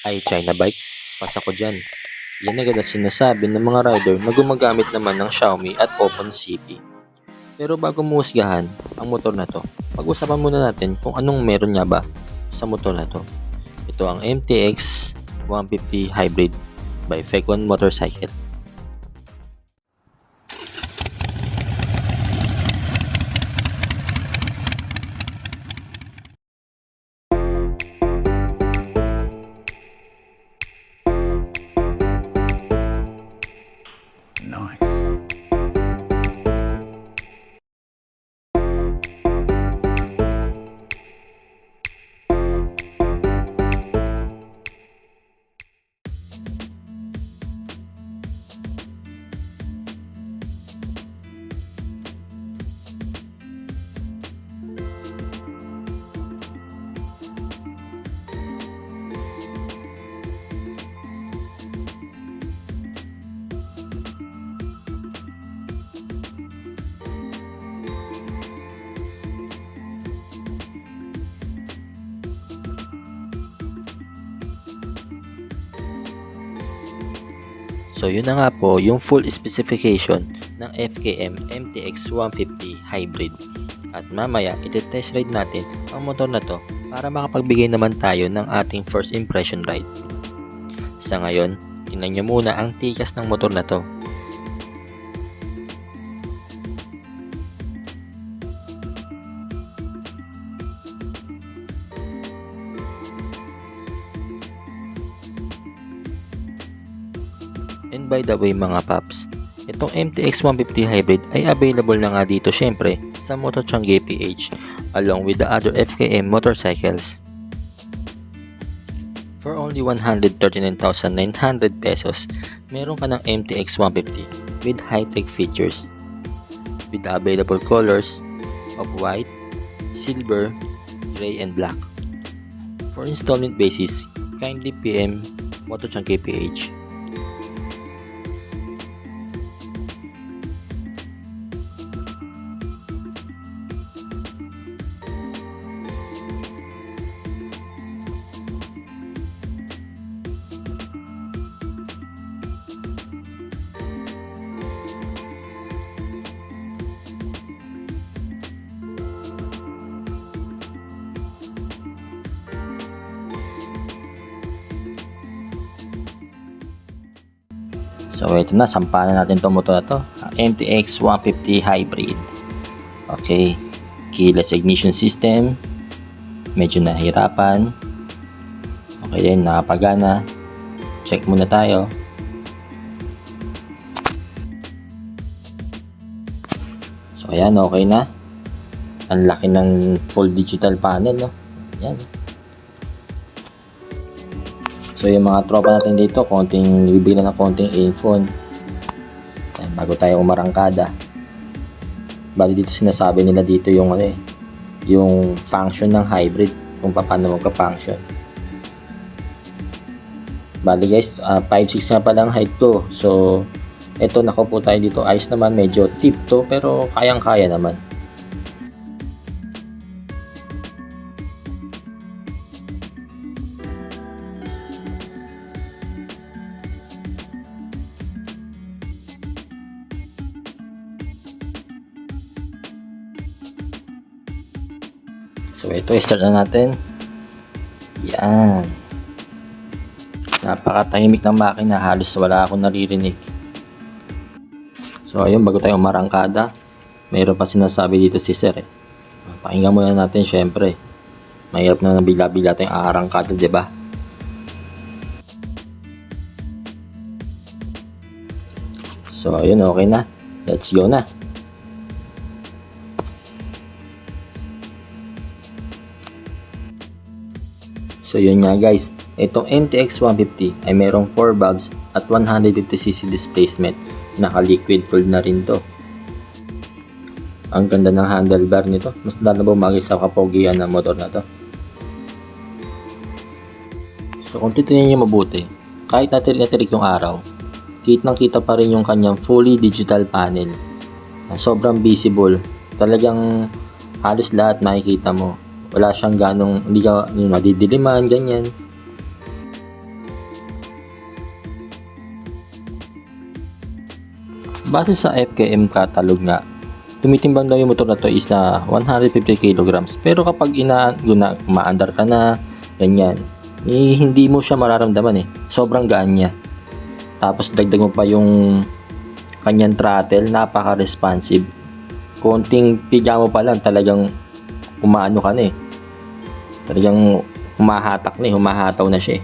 Ay, China bike? Pas ako dyan. Yan agad ang sinasabi ng mga rider na gumagamit naman ng Xiaomi at Open CP. Pero bago mo husgahan ang motor na to, pag-usapan muna natin kung anong meron nga ba sa motor na to. Ito ang MTX 150 Hybrid by Fecon Motorcycle. Nice. So yun na nga po yung full specification ng FKM MTX 150 Hybrid. At mamaya iti-test ride natin ang motor na to para makapagbigay naman tayo ng ating first impression ride. Sa ngayon, tingnan nyo muna ang tikas ng motor na to. And by the way mga paps, itong MTX 150 Hybrid ay available na nga dito syempre sa Motochangge PH along with the other FKM motorcycles. For only 139,900 pesos, meron ka ng MTX 150 with high-tech features with the available colors of white, silver, gray, and black. For installment basis, kindly PM Motochangge PH. So ito na, sampahan na natin itong motor na to, MTX 150 Hybrid. Okay, keyless ignition system, medyo nahirapan. Okay din, nakapagana. Check muna tayo. So ayan, okay na. Ang laki ng full digital panel, no? Ayan. So yung mga tropa natin dito, bibigyan ng konting info. Ayan, bago tayo umarangkada. Bali dito sinasabi nila dito yung yung function ng hybrid, kung paano magka-function. Bali guys, 5'6" nga pala ang height ko. So eto, nakaupo tayo dito, ayos naman, medyo tip to pero kayang-kaya naman. So ito, start na natin. Yan. Napakatahimik ng makina, halos wala akong naririnig. So ayun, bago tayo umarangkada, mayroon pa sinasabi dito si sir eh. Pakinggan muna natin syempre. Mahirap na nabila-bila tayong aarangkada, diba? So ayun, okay na. Let's go na. So yun nga guys, itong MTX 150 ay merong 4 valves at 150cc displacement. Naka-liquid cooled na rin to. Ang ganda ng handlebar nito, mas lalo bumagay sa kapogihan ng motor na to. So kung titingnan nyo mabuti, kahit natirik yung araw, kitang-kita pa rin yung kanyang fully digital panel. Sobrang visible, talagang halos lahat makikita mo. Wala siyang ganong, hindi ka madidiliman, ganyan. Base sa FKM catalog nga, tumitimbang daw yung motor na to is na 150 kilograms. Pero kapag umaandar ka na, ganyan, hindi mo siya mararamdaman eh. Sobrang gaan niya. Tapos dagdag mo pa yung kanyang throttle, napaka-responsive. Konting piga mo pa lang, talagang umaano ka na eh. Talagang humahatak na eh, humahataw na siya eh.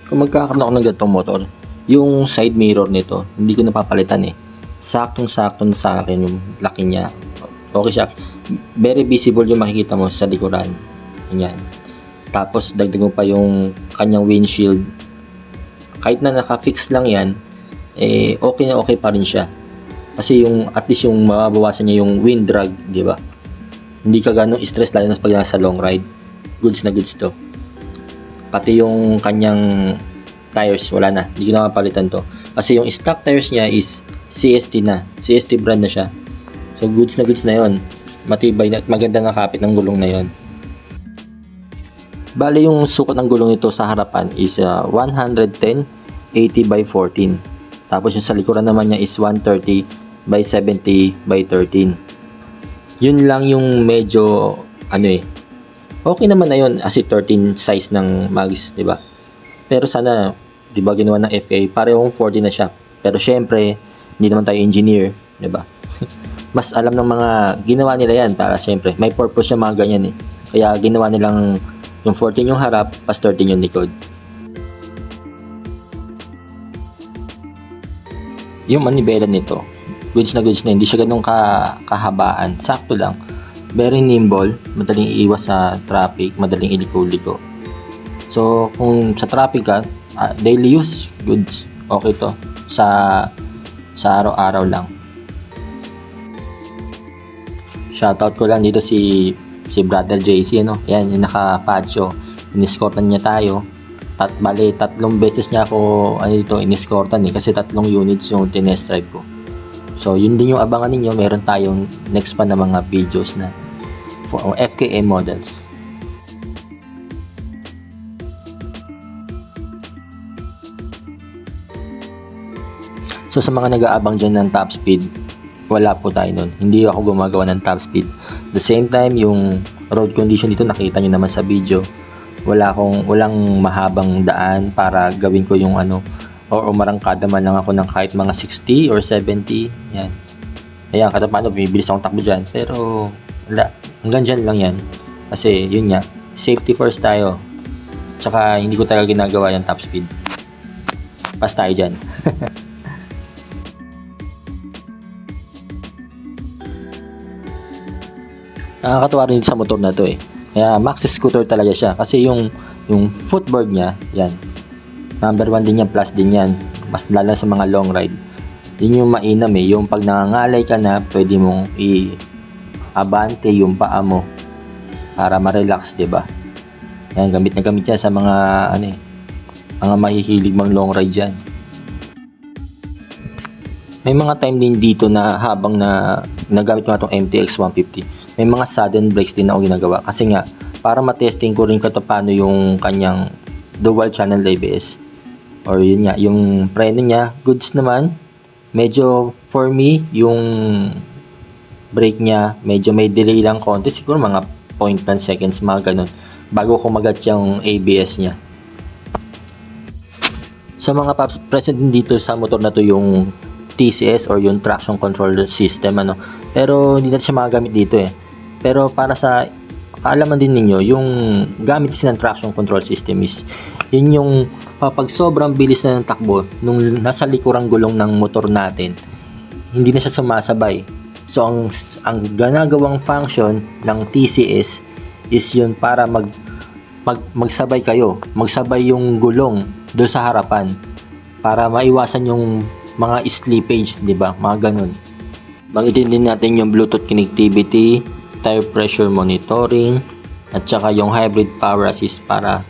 Kung magkakaroon ako ng ganitong motor, yung side mirror nito, hindi ko napapalitan eh. Saktong-sakto sa akin yung laki niya. Okay siya. Very visible yung makikita mo sa likuran. Ganyan. Tapos dagdag mo pa yung kanyang windshield. Kahit na naka-fix lang yan, eh okay na okay pa rin siya. Kasi yung at least yung mababawasan niya yung wind drag, di ba? Hindi ka ganong stress lalo na pag nasa long ride. Goods na goods to. Pati yung kanyang tires, wala na. Hindi ko na mapalitan to. Kasi yung stock tires niya is CST na. CST brand na siya. So goods na yon. Matibay na at maganda na kapit ng gulong na yon. Bali yung sukat ng gulong nito sa harapan is 110 80 by 14. Tapos yung sa likuran naman niya is 130 by 70 by 13. Yun lang yung medyo ano eh. Okay naman na yun as 13 size ng mags, 'di ba? Pero sana 'di ba ginawa ng FA parehong 40 na siya. Pero syempre, hindi naman tayo engineer, 'di ba? Mas alam ng mga ginawa nila yan para syempre may purpose yung mga ganyan eh. Kaya ginawa nilang yung 14 yung harap, pas 13 yung likod. Yung manibela nito, goods na, hindi siya ganun kahabaan, sakto lang. Very nimble, madaling iiwas sa traffic, madaling iliko-liko. So, kung sa traffic ka, daily use, goods, okay to. Sa araw-araw lang. Shoutout ko lang dito si Brother JC, ano? Yan, yung naka-patio. Iniskortan niya tayo. Tatlong beses niya ako iniskortan eh, kasi 3 units yung tinest drive ko. So, yun din yung abangan ninyo. Meron tayong next pa na mga videos na for FKM models. So, sa mga nag-aabang dyan ng top speed, wala po tayo nun. Hindi ako gumagawa ng top speed. The same time, yung road condition dito, nakita nyo naman sa video. Walang mahabang daan para gawin ko yung or umarangkada man lang ako ng kahit mga 60 or 70. Yan. Ayan, kada paano, bibilis akong takbo dyan. Pero, wala. Hanggang dyan lang yan. Kasi, yun nga, safety first tayo. Tsaka, hindi ko talaga ginagawa yung top speed. Pas tayo dyan. Nakakatuwa rin sa motor na to eh. Kaya maxi scooter talaga siya kasi yung footboard niya, yan. Number 1 din yan, plus din yan. Mas lalo sa mga long ride. Yun yung mainam eh, yung pag nangangalay ka na, pwede mong i-abante yung paa mo para ma-relax, 'di ba? Yan, gamit na gamit yan sa mga mga mahihilig mang long ride diyan. May mga time din dito na habang nagamit ko na itong MTX 150, may mga sudden brakes din ako ginagawa kasi nga para matesting ko rin paano yung kanyang dual channel ABS or yun nga, yung preno niya, goods naman. Medyo for me, yung brake niya, medyo may delay lang konti, siguro mga 0.1 seconds, mga ganun, bago kumagat yung ABS niya. Sa mga paps, present din dito sa motor na to yung TCS or yung traction control system pero hindi natin siya magagamit dito eh. Pero para sa kaalaman din ninyo, yung gamit kasi ng traction control system is yun yung pag sobrang bilis na ng takbo nung nasa likurang gulong ng motor natin, hindi na siya sumasabay. So ang ginagawang function ng TCS is yun para magsabay kayo, magsabay yung gulong doon sa harapan para maiwasan yung mga slippage, di ba? Mga ganun. Banggitin din natin yung Bluetooth connectivity, tire pressure monitoring, at saka yung hybrid power assist para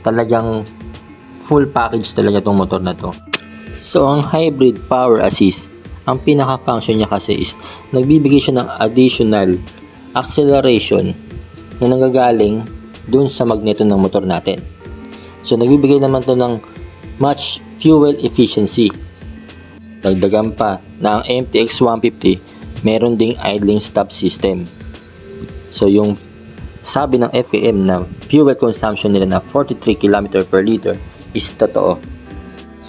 talagang full package talaga itong motor na to. So, ang hybrid power assist, ang pinaka-function niya kasi is nagbibigay siya ng additional acceleration na nanggagaling dun sa magneto ng motor natin. So, nagbibigay naman to ng much fuel efficiency. Dagdagan pa na ang MTX 150 meron ding idling stop system. So yung sabi ng FAM na fuel consumption nila na 43 km per liter is totoo.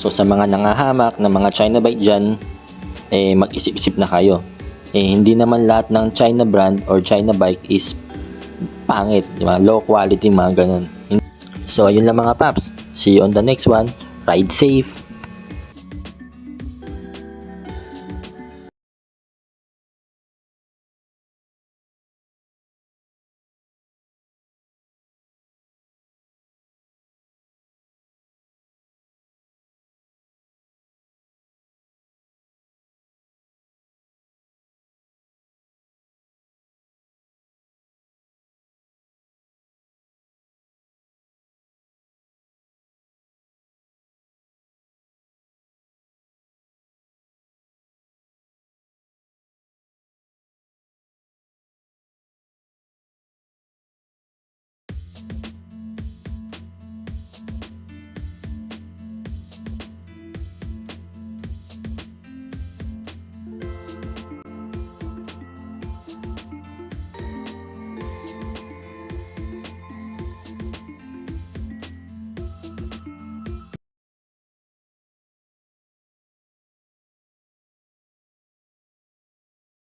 So sa mga nangahamak na mga China bike dyan, mag-isip-isip na kayo. Hindi naman lahat ng China brand or China bike is pangit, di ba? Low quality, mga ganun. So ayun lang mga paps. See you on the next one. Ride safe!